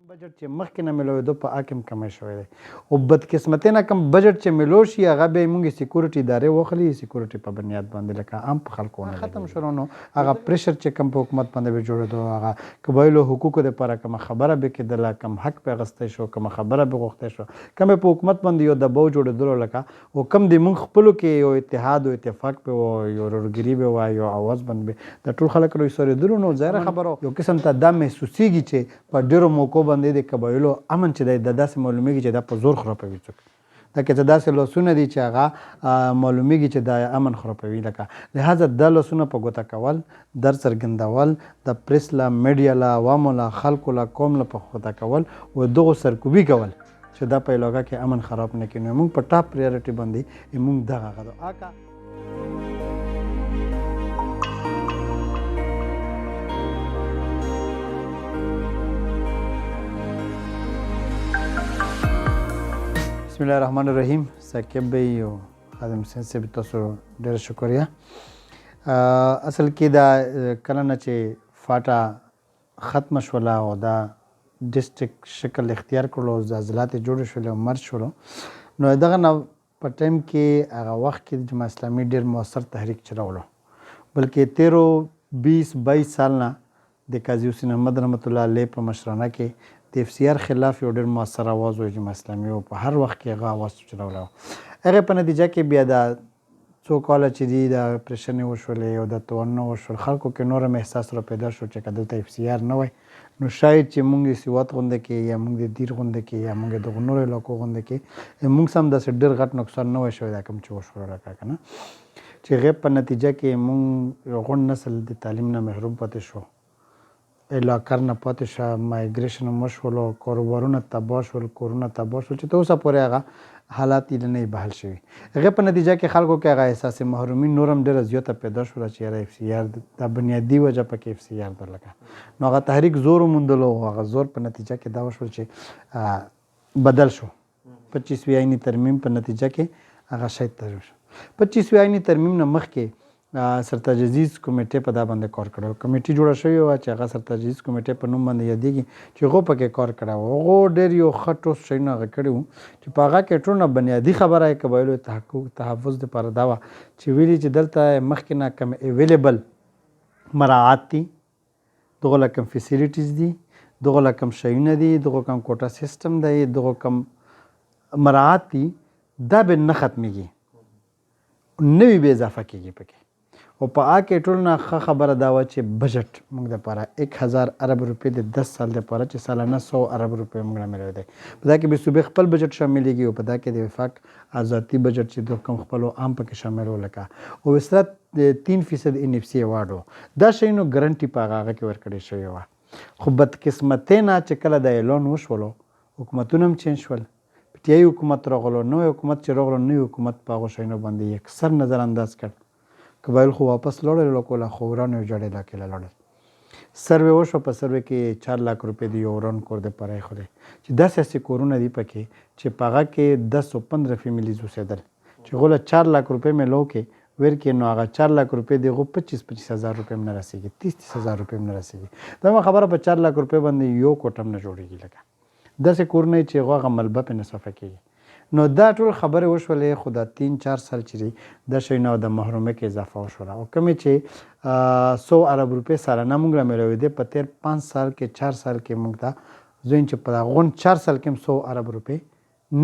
بجټ چې مخکې نه ملوېدو په حاکم کمی شوی دی او بدقسمتۍ نه کم بجټ چې ملو شي هغه به یې مونږ سیکورټي ادارې واخلي سیکورټي په بنیاد باندې لکه عام په خلکو نه ختم شول نو هغه پریشر چې کم په حکومت باندې به جوړېدو هغه قبایلو حقوقو دپاره کومه خبره به کېدله کم حق به اخیستی شو کومه خبره به غوښتی شو کوم په حکومت باندې یو دباو جوړېدلو لکه او کم د مونږ خپلو کې یو اتحاد او اتفاق به و یو ورورګري به وه یو اواز باندې به د ټول خلک روی سورېدلو نو ظاهره خبره یو قسم ته دا محسوسېږي چې په ډېرو موقعو باندې د قبایلو امن چې دی د داسې معلومیږي چې دا په زور خرابوي څوک دا که څه داسې لاسونه دي چې هغه معلومیږي چې دا امن خرابوي لکه لهذا دا لاسونه په ګوته کول در څرګندول د پریس له میډیا له عوامو له خلکو له قوم له په ګوته کول او دغو سرکوبي کول چې دا په علاقه کې امن خراب نه کړي نو موږ په ټاپ پریارټي باندې موږ دغه غواړو آکا بسم الله الرحمن الرحیم ثاقب بھائی او خادم حسین صاحب تاسو ډېره شکریه اصل کې دا کله نه چې فاټا ختمه شوله او دا ډسټرک شکل اختیار کړلو عضلات یې جوړې شولې او مرج شولو نو دغه نه په ټایم کې هغه وخت کې د جماعت اسلامي ډېر مؤثر تحریک چلولو بلکې 13-20 سال نه د قاضي حسین احمد رحمت الله علیه په مشرانه کې د اف سی آر خلاف یو ډېر مؤثر اواز و جماعت اسلامي او په هر وخت کې هغه اواز چلولی و هغې په نتیجه کې بیا دا څو کاله چې دي د اپریشنې وشولې او د تورنه وشول خلکو کې نور هم احساس را پیدا شو چې که دلته اف سی آر نه وای نو شاید چې مونږ د سوات غونډه کې یا مونږ د دیر غونډه کې یا مونږ د نورو علاقو غونډه کې مونږ سم داسې ډېر غټ نقصان نه وای شوی دا کوم چې وشول راکړه که نه چې هغې په نتیجه کې مونږ یو غونډ نسل د تعلیم نه محروم پاتې شو علاقه نه پاتې شه مایګریشن هم وشولو کاروبارونه تباه شول کورونه تباه شول چې تر اوسه پورې هغه حالات یې نه بحال شوي هغې په نتیجه کې خلکو کې هغه احساس محرومي نور هم ډېره زیاته پیدا شوله چې یاره اف سی آر دا بنیادي وجه پکې اف سی آر درلکه نو هغه تحریک زور وموندلو او هغه زور په نتیجه کې دا وشول چې بدل شو 25 آئینی ترمیم په نتیجه کې هغه شاید ترمیم شو 25 آئینی ترمیم نه مخکې سرتاج عزیز کمیټې په دا باندې کار کړی کمیټې جوړه شوې وه چې هغه سرتاج عزیز کمیټې په نوم باندې یادېږي چې هغو پکې کار کړی و هغو ډېر یو ښه ټوس شیونه هغه کړي وو چې په هغه کې ټول نه بنیادي خبره یې قبایلو تحفظ دپاره دا وه چې ویلي چې دلته مخکې نه کم اویلیبل مراعات دي دغو له کم فیسیلیټیز دي دغو له کم شیونه دي دغو کم کوټه سیسټم دی دغو کم مراعات دي دا به نه ختمېږي نوي به اضافه کېږي پکې او په هغه کې ټول نه ښه خبره دا وه چې بجټ موږ دپاره 1000 ارب روپۍ د 10 سال دپاره چې سالانه 100 ارب روپۍ موږ له ملوی دی په دا کې به صوبې خپل بجټ شاملېږي او په دا کې د وفاق آزادي بجټ چې د کوم خپلو عام پکې شامل و لکه او وسرت د 3% ان اف سی ایوارډ و دا شی نو ګرنټي په هغه کې ورکړې شوې وه خو بدقسمتۍ نه چې کله د اعلان وشولو حکومتونه هم چینج شول پي ټي آی حکومت راغلو نوی حکومت چې راغلو نوی حکومت په هغو شیانو باندې یکسر نظر انداز کړ قبایل خو واپس لړل لکه خو ورانو جړې علاقې له لړل سروې وشو په سروې کې 4 लाख روپۍ د یو وران کور دپاره ایښودی چې داسې هسې کورونه دي پکې چې په هغه کې 10 او 15 فیملیز اوسېدل چې هغو له 4 लाख روپۍ مې لو کې ور کې نو هغه 4 लाख روپۍ د هغو 25 هزار روپۍ هم نه رسېږي 30 هزار روپۍ هم نه رسېږي دا خبره په 4 लाख روپۍ باندې یو کوټ هم نه جوړېږي لکه داسې کورونه چې هغو هغه ملبه پې نه صفه کېږي نو دا ټول خبرې وشولې خو دا 3-4 سال چې دي دا شیونه د محرومۍ کې اضافه وشوله او کومې چې 100 ارب روپۍ سالانه موږ له میلوېدې په تېر 5 سال کې 4 سال کې موږ ته زوین چې په غونډ 4 سال کې هم 100 ارب روپۍ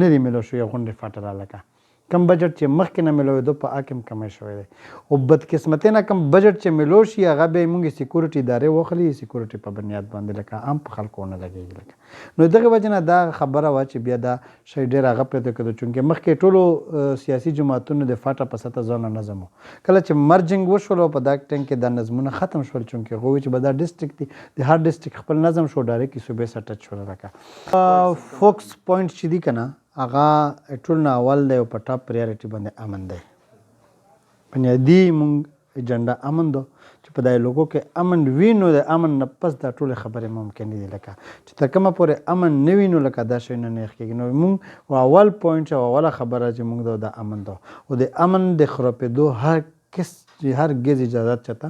نه دي میلو شوې غونډې فاټه رالکه کم بجټ چې مخکې نه میلوېدو په حاکم کمی شوی دی او بدقسمتۍ نه کم بجټ چې میلو شي هغه به یې موږ سیکورټي ادارې واخلي سیکورټي په بنیاد باندې لکه عام په خلکو نه لګېږي لکه نو دغې وجې نه دا خبره وه چې بیا دا شی ډېر هغه پیدا کېدو چونکې مخکې ټولو سیاسي جماعتونو د فاټه په سطحه ځانونه نظم و کله چې مرجنګ وشول په دا ټایم کې دا نظمونه ختم شول چونکې هغوی چې به دا ډسټرک دي د هر ډسټرک خپل نظم شو ډایرکټ صوبې سره ټچ شول لکه فوکس پوینټ چې دي که نه هغه ټول نه اول دی او په ټاپ پریارټي باندې امن دی بنیادي مونږ ایجنډا امن دو چې په دې لوګو کې امن وي نو د امن نه پس دا ټولې خبرې ممکن دي لکه چې تر کومه پورې امن نه وي نو لکه دا شیونه نه کېږي نو مونږ اول پوینټ او اوله خبره چې مونږ د امن دو او د امن د خرابېدو هر هرګز اجازه چاته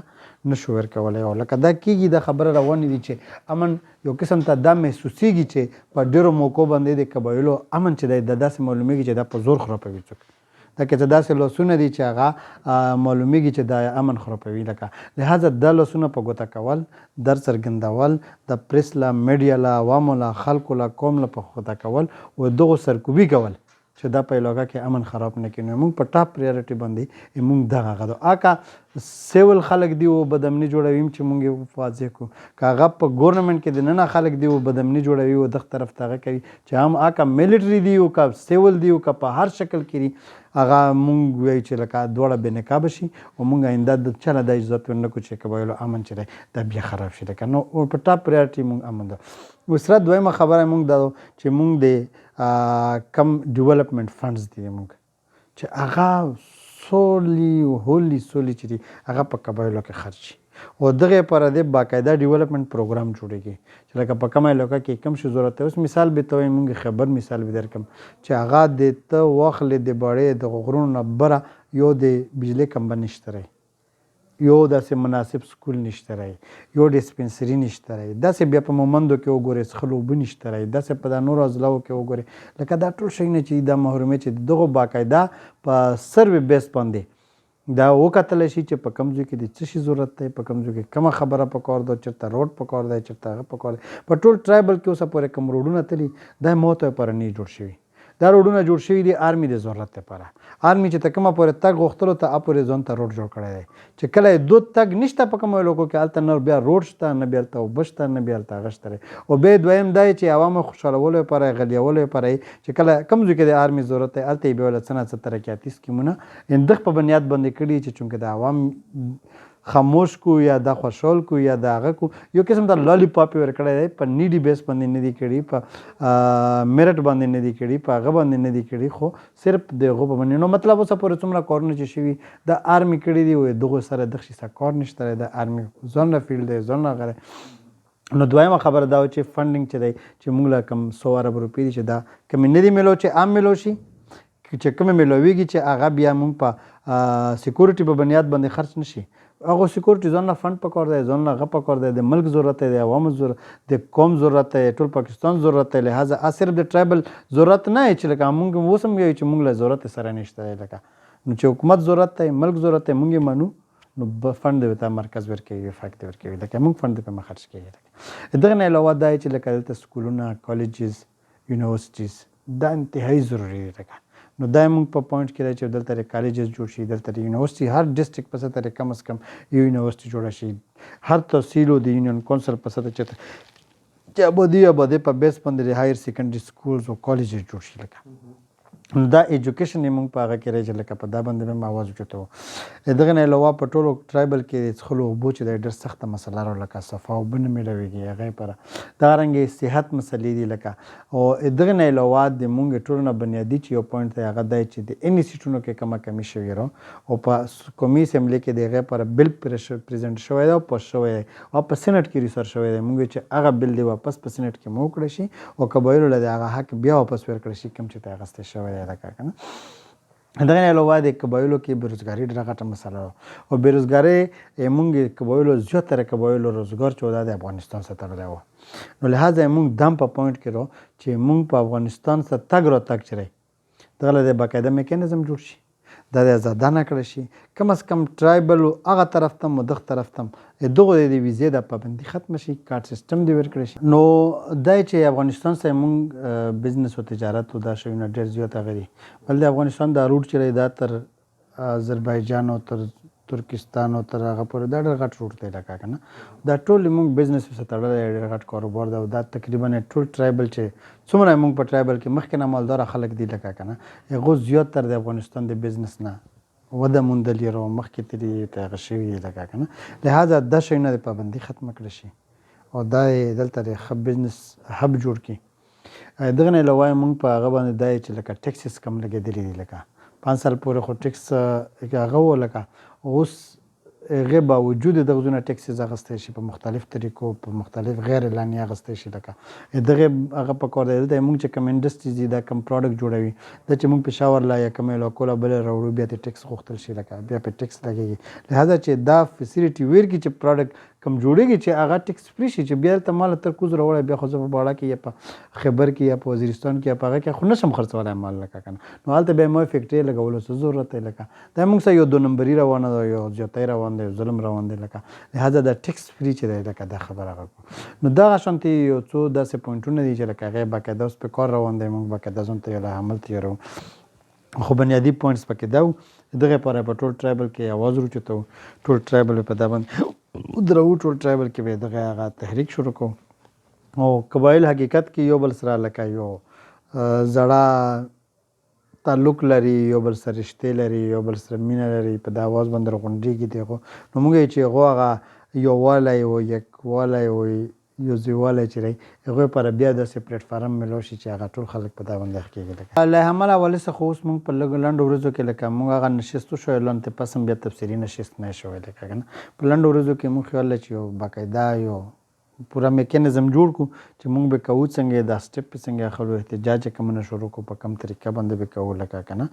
نشو ورکولی. او لکه دا کېږي دا خبره روانې دي چې امن یو قسم ته دا محسوسیږي چې په ډېرو موقعو باندې د قبایلو امن چې دی دا داسې معلومیږي چې دا په زور خرابوي څوک. دا که څه داسې لاسونه دي چې هغه معلومیږي چې دا امن خرابوي. لکه لهذا دا لاسونه په ګوته کول، در څرګندول، د پریس له میډیا له عوامو له خلکو له قوم له په ګوته کول او دغو سرکوبي کول چې دا په علاقه کې امن خراب نه کړي. نو موږ په ټاپ پریارټي باندې موږ دغه غدو اکا سیول خلک دی او بدامني جوړوي چې موږ واضح کو. که هغه په ګورنمنت کې د نه خلک دی او بدامني جوړوي او دغه طرف ته کوي چې هم اکا میلیټري دی او کا سیول دی او کا په هر شکل کې هغه مونږ وایو چې لکه دواړه بې نقابه شي او مونږ آینده د چا نه دا عزت ورنکړو چې قبایلو امن چې دی دا بیا خراب شي. لکه نو په ټاپ پریارټي مونږ امن ده. وسره دویمه خبره مونږ دا چې مونږ د کم ډیولپمنٹ فنډز دي مونږ چې هغه هولي چې دي هغه په قبایلو کې خرچ شي او دغه لپاره د باقاعده ډیولپمنٹ پروګرام جوړیږي چې لکه په کومه علاقه کې کم شي ضرورت دی. اوس مثال به ته مونږ خبر مثال به درکم چې هغه د ته واخلې د باړې د غرونو نه بره یو د بجلی کمبه نشته رهی، یو داسې مناسب سکول نشته رهی، یو ډسپنسري نشته رهی، داسې بیا په مومندو کې وګورې څښلو اوبه نشته رهی، داسې په دا نورو اضلاعو کې وګورې لکه دا ټول شیونه چې دا محرومې چې دغو باقاعده په سروې بیس باندې دا وکتلی شي چې په کوم ځای کې د څه شي ضرورت دی، په کوم ځای کې کومه خبره پکار ده، چېرته روډ پکار دی، چېرته هغه پکار دی. په ټول ټرایبل کې اوسه پورې کوم روډونه تلي دا موته لپاره نه جوړ شوي. دا روډونه جوړ شوي دي آرمي د ضرورت لپاره. آرمي چې ته کومه پورې تګ غوښتلو ته پورې ځان ته روډ جوړ کړی دی چې کله یې دود تګ نشته په کومو علاقو کې هلته نه بیا روډ شته، نه بیا هلته اوبه شته، نه بیا هلته هغه شته دی. او بیا دویم دا چې عوامو خوشحالولو لپاره غلیولو لپاره چې کله کوم ځای کې د آرمي ضرورت دی هلته یې بیا له څه نه څه ترقیاتي سکیمونه دغه په بنیاد باندې کړي چې چونکې د عوام خاموش کو یا دا خوشحال کو یا دا هغه کو یو قسم د لالی پاپ یې ورکړی دی په نیډي بیس باندې نه دي کړي، په میرټ باندې نه دي کړي، په هغه باندې نه دي کړي، خو صرف د هغو په باندې. نو مطلب اوسه پورې څومره کارونه چې شوي د آرمي کړي دي او دغو سره دغه شي کار نشته دی. د آرمي ځان نه فیلډ دی ځان نه غره. نو دویمه خبره دا چې فنډینګ چې دی چې موږ له کوم 100 ارب روپۍ دي چې دا کمې نه دي میلو چې عام میلو شي چې کومې میلویږي چې هغه بیا موږ په سیکورټي په بنیاد باندې خرچ نشي. هغه سیکورټي ځان له فنډ پکار دی، ځان له هغه پکار دی، د ملک ضرورت دی، د عوامو ضرورت، د قوم ضرورت دی، ټول پاکستان ضرورت دی. لهذا صرف د ټرایبل ضرورت نه چې لکه موږ اوس هم وایو چې موږ له ضرورت سره نشته دی. لکه نو چې حکومت ضرورت دی، ملک ضرورت دی، موږ یې منو نو فنډ دی ته مرکز ورکوي، فیکټ ورکوي. لکه موږ فنډ په مخ خرچ کوي. دغه نه علاوه دا چې لکه دلته سکولونه، کالجز، یونیورسټیز دا انتهایی ضروري دی. لکه نو دا موږ په پوینټ کې دی چې دلته کالجز جوړ شي، دلته یونیورسټي هر ډسټرکټ په سطح کم از کم یو یونیورسټي جوړه شي، هر تحصیلو د یونین کونسل په سطح چې آبادي په بیس باندې هایر سیکنډري سکولز او کالجز جوړ شي. لکه نو دا ایجوکیشن یې موږ په هغه کې راځي لکه په دا باندې هم آواز اوچتو. دغه نه علاوه په ټولو ټرایبل کې د څښلو اوبو چې دی ډېر سخته مسله را لکه صفا اوبه نه میلاویږي هغې لپاره دغرانګې صحت مسلې دي. لکه او دغه نه علاوه د موږ ټولو نه بنیادي چې یو پوینټ دی هغه دی چې د انسټیټیوټونو کې کمه کمي شوې ده او په قومي اسمبلي کې د هغې لپاره بل پرزنټ شوی دی او پاس شوی دی او په سینټ کې ریسر شوی دی. موږ چې هغه بل دی واپس په سینټ کې مو وکړی شي او قبایلو له د هغه حق بیا واپس ورکړی شي کوم چې ته اخیستی شوی دی. لکه که نه دغه نه علاوه د قبایلو کې بېروزګاري ډېره غټه مسله ده او بېروزګارۍ موږ قبایلو زیاتره قبایلو روزګار چې دا د افغانستان سره تړلی و. نو لهذا موږ دم په پوینټ کې رو چې موږ په افغانستان سره تګ راتګ چې دی دغه له د باقاعده میکانیزم جوړ شي، دا د ازادانه کړی شي، کم از کم ټرایبل هغه طرف ته هم دغه طرف ته هم دغو د ویزې د پابندي ختمه شي، کارت سیستم دې ورکړی شي. نو دا چې افغانستان سره موږ بزنس او تجارت او دا شیونه ډېر زیات هغه دي بل د افغانستان دا روډ چې دی دا تر آذربایجان او تر ترکستان او تر هغه پورې دا ډېر غټ روډ دی. لکه که نه دا ټول موږ بزنس سره تړلی ډېر غټ کاروبار دی او دا تقریبا ټول ټرایبل چې څومره موږ په ټرایبل کې مخکې نه مالداره خلک دي لکه که نه هغو زیاتره د افغانستان د بزنس نه وده موندلي رو مخکې ترې ته هغه شوي دي. لکه که نه لهذا دا شیونه د پابندي ختمه کړی شي او دا یې دلته د ښه بزنس هب جوړ کړي. دغه نه علاوه موږ په هغه باندې دا چې لکه ټیکسس کم لګېدلي دي. لکه 5 سال پورې خو ټیکس هغه و لکه اوس هغې باوجود دغه ځونه ټیکسز اخیستی شي په مختلف طریقو په مختلف غیر اعلاني اخیستی شي لکه دغې هغه پکار دی دلته موږ چې کوم انډسټریز دي دا کوم پروډکټ جوړوي دا چې موږ پېښور لا یا کومې علاقو لا بلې راوړو بیا ترې ټیکس غوښتل شي لکه بیا پرې ټیکس لګېږي لهذا چې دا فیسیلیټي ویر کړي چې پروډکټ کوم جوړېږي چې هغه ټیکس فری شي چې بیا دلته مال ترکوز راوړی بیا خو زه په باړه کې یا په خیبر کې یا په وزیرستان کې یا په هغه کې خو نشم خرڅولی مال لکه که نه نو هلته بیا ما فیکټرۍ لګولو څه ضرورت دی لکه دا موږ سره یو دو نمبري روانه ده یو زیاتی روان دی یو ظلم روان دی لکه لهذا دا ټیکس فری چې دی لکه دا خبره هغه نو دغه شانتې یو څو داسې پوینټونه دي چې لکه هغې باقاعده اوس په کار روان دی موږ باقاعده ځان ته یو عمل تیارو خو بنیادي پوینټس پکې دا و دغې لپاره په ټول ټرایبل کې اواز راوچتو ټول ټرایبل په دا باندې ودرو ټول ټرایبل کې به دغه هغه تحریک شروع کړو او قبایل حقیقت کې یو بل سره لکه یو زړه تعلق لري یو بل سره رشتې لري یو بل سره مینه لري په دا اواز باندې راغونډېږي دغه نو موږ چې هغو هغه یووالی و یکوالی و یو ځایوالی چې دی هغوی لپاره بیا داسې پلیټفارم میلاو شي چې هغه ټول خلک په دا باندې اخ کېږي لکه له همله حوالې څخه اوس موږ په لږو لنډو ورځو کې لکه موږ هغه نشست وشو لاندې پس هم بیا تفصیلي نشست نه شوی لکه که نه په لنډو ورځو کې موږ خیال دی چې یو باقاعده یو پوره میکانیزم جوړ کړو چې موږ به کوو څنګه دا سټپ به څنګه اخلو احتجاج یې کومه شروع کړو په کوم طریقه باندې به کوو لکه که نه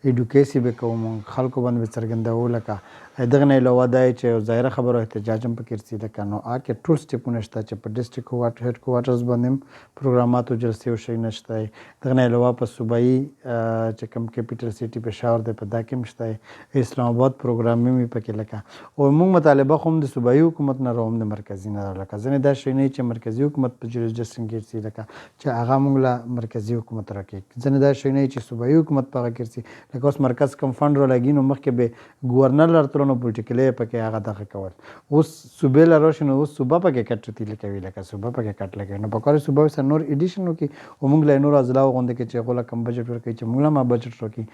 ایډوکیسي به کوو موږ خلکو باندې به څرګندوو لکه دغه نه علاوه دا چې ظاهره خبره احتجاج هم پکې رسي لکه نو هغه ټول سټپونه شته چې په ډسټرکټ هیډ کوارټرز باندې هم پروګرامات او جلسې او شی نشته دغه نه علاوه په صوبایي چې کوم کیپیټل سیټي پېښور دی په دا کې هم شته اسلام آباد پروګرام هم پکې لکه او موږ مطالبه خو هم د صوبایي حکومت نه راو هم د مرکزي نه لکه ځینې دا شی نه چې مرکزي حکومت په جوریسډکشن کې رسي لکه چې هغه موږ له مرکزي حکومت راکړي ځینې دا شی نه چې صوبایي حکومت په هغه کې رسي لکه اوس مرکز کوم فنډ رالګي نو مخکې به ګورنر لرتلو نو پولیټیکلی پکې هغه دغه کول اوس صوبې له راشي نو اوس صوبه پکې کټ تیلې کوي لکه صوبه پکې کټ لګوي نو پکار صوبه سره نور ایډیشن وکړي او موږ له نور اضلاع غونډې کې چې غوله کم بجټ ورکوي چې موږ له ما بجټ ورکوي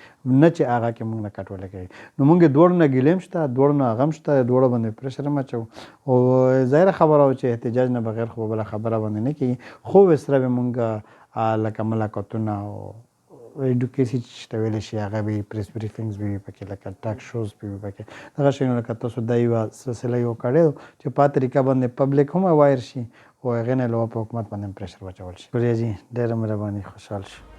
نه چې هغه کې موږ نه کټ ولګوي نو موږ دواړو نه ګیلې هم شته دواړو نه هغه هم شته دواړو باندې پرېشر هم اچوو او ظاهره خبره وه چې احتجاج نه بغیر خو بله خبره باندې نه کېږي خو سره به موږ لکه ملاقاتونه او ایډوکیسي چې ته ویلی شي هغه به پریس بریفینګز به وي پکې لکه ټاک شوز به وي پکې دغه شیونه لکه تاسو دا یوه سلسله یو کړی چې په طریقه باندې پبلیک هم اوایر شي او هغې نه علاوه په حکومت باندې هم پریشر واچول شي ګوریا جي ډېره مهرباني خوشحال شو